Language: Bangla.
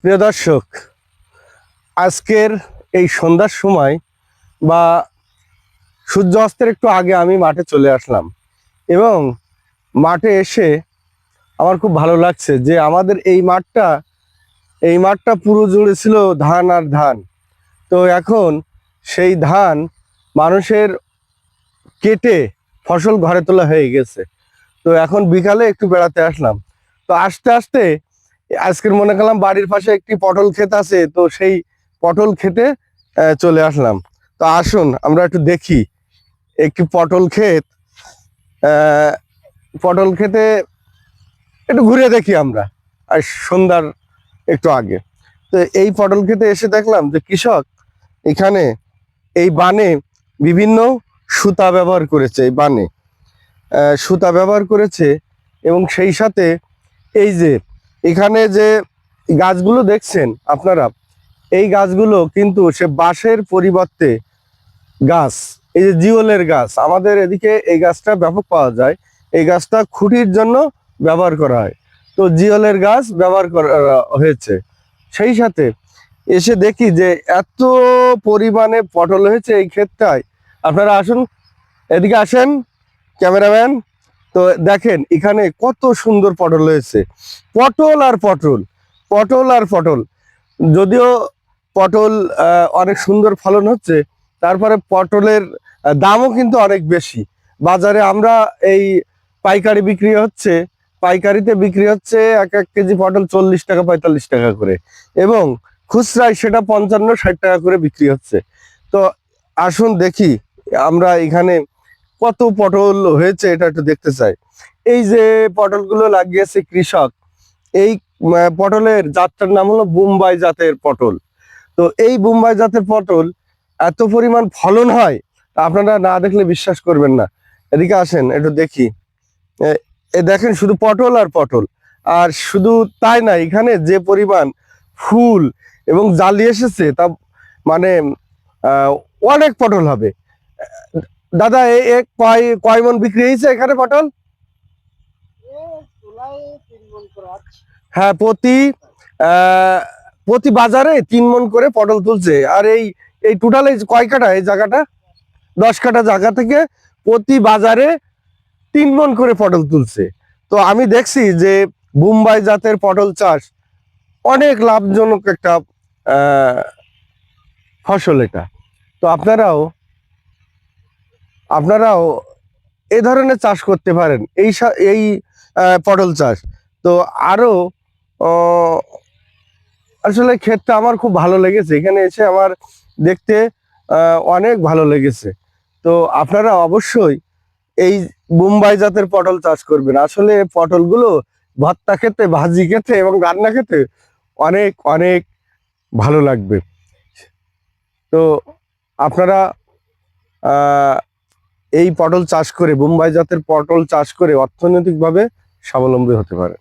প্রিয় দর্শক, আজকের এই সন্ধ্যার সময় বা সূর্য অস্তের একটু আগে আমি মাঠে চলে আসলাম এবং মাঠে এসে আমার খুব ভালো লাগছে যে আমাদের এই মাঠটা পুরো জুড়ে ছিল ধান আর ধান। তো এখন সেই ধান মানুষের কেটে ফসল ঘরে তোলা হয়ে গেছে। তো এখন বিকালে একটু বেড়াতে আসলাম। তো আস্তে আস্তে আজকের মনে করলাম বাড়ির পাশে একটি পটল ক্ষেত আছে, তো সেই পটল খেতে চলে আসলাম। তো আসুন আমরা একটু দেখি একটি পটল ক্ষেত। পটল ক্ষেতে একটু ঘুরে দেখি আমরা আর সন্ধ্যার একটু আগে। তো এই পটল ক্ষেতে এসে দেখলাম যে কৃষক এখানে এই বানে বিভিন্ন সুতা ব্যবহার করেছে। এই বানে সুতা ব্যবহার করেছে এবং সেই সাথে এই যে এখানে যে গাছগুলো দেখছেন আপনারা, এই গাছগুলো কিন্তু সে বাঁশের পরিবর্তে গাছ, এই যে জিওলের গাছ, আমাদের এদিকে এই গাছটা ব্যাপক পাওয়া যায়। এই গাছটা খুঁটির জন্য ব্যবহার করা হয়, তো জিওলের গাছ ব্যবহার করা হয়েছে। সেই সাথে এসে দেখি যে এত পরিমাণে পটল হয়েছে এই ক্ষেতটায়। আপনারা আসুন, এদিকে আসেন ক্যামেরাম্যান। তো দেখেন এখানে কত সুন্দর পটল হয়েছে। পটল আর পটল, পটল আর পটল। যদিও পটল অনেক সুন্দর ফলন হচ্ছে, তারপরে পটলের দামও কিন্তু অনেক বেশি বাজারে। আমরা এই পাইকারি বিক্রি হচ্ছে, পাইকারিতে বিক্রি হচ্ছে এক এক কেজি পটল 40 টাকা 45 টাকা করে, এবং খুচরায় সেটা 55-60 টাকা করে বিক্রি হচ্ছে। তো আসুন দেখি আমরা এখানে কত পটল হয়েছে এটা একটু দেখতে চাই। এই যে পটলগুলো লাগিয়েছে কৃষক, এই পটলের জাতটার নাম হলো বোম্বাই জাতের পটল। তো এই বোম্বাই জাতের পটল এত পরিমাণ ফলন হয়, আপনারা না দেখলে বিশ্বাস করবেন না। এদিকে আসেন একটু দেখি। এ দেখেন শুধু পটল আর পটল। আর শুধু তাই না, এখানে যে পরিমাণ ফুল এবং জালি এসেছে তা মানে অনেক পটল হবে। দাদা এক কয় কয় মন বিক্রি হয়েছে এখানে পটল? হ্যাঁ, প্রতি বাজারে 3 মন করে পটল তুলছে। আর এই এই টোটাল কয় কাঠা এই জায়গাটা? 10 কাঠা জায়গা থেকে প্রতি বাজারে 3 মন করে পটল তুলছে। তো আমি দেখছি যে বোম্বাই জাতের পটল চাষ অনেক লাভজনক একটা ফসল এটা। তো আপনারাও এই ধরনের চাষ করতে পারেন, এই পটল চাষ। তো আরো আসলে ক্ষেতটা আমার খুব ভালো লেগেছে, এখানে এসে আমার দেখতে অনেক ভালো লেগেছে। তো আপনারা অবশ্যই এই বোম্বাই জাতের পটল চাষ করবেন। আসলে পটলগুলো ভর্তা খেতে, ভাজি খেতে এবং রান্না খেতে অনেক অনেক ভালো লাগবে। তো আপনারা এই পটল চাষ করে, বোম্বাই জাতের পটল চাষ করে অর্থনৈতিকভাবে স্বাবলম্বী হতে পারে।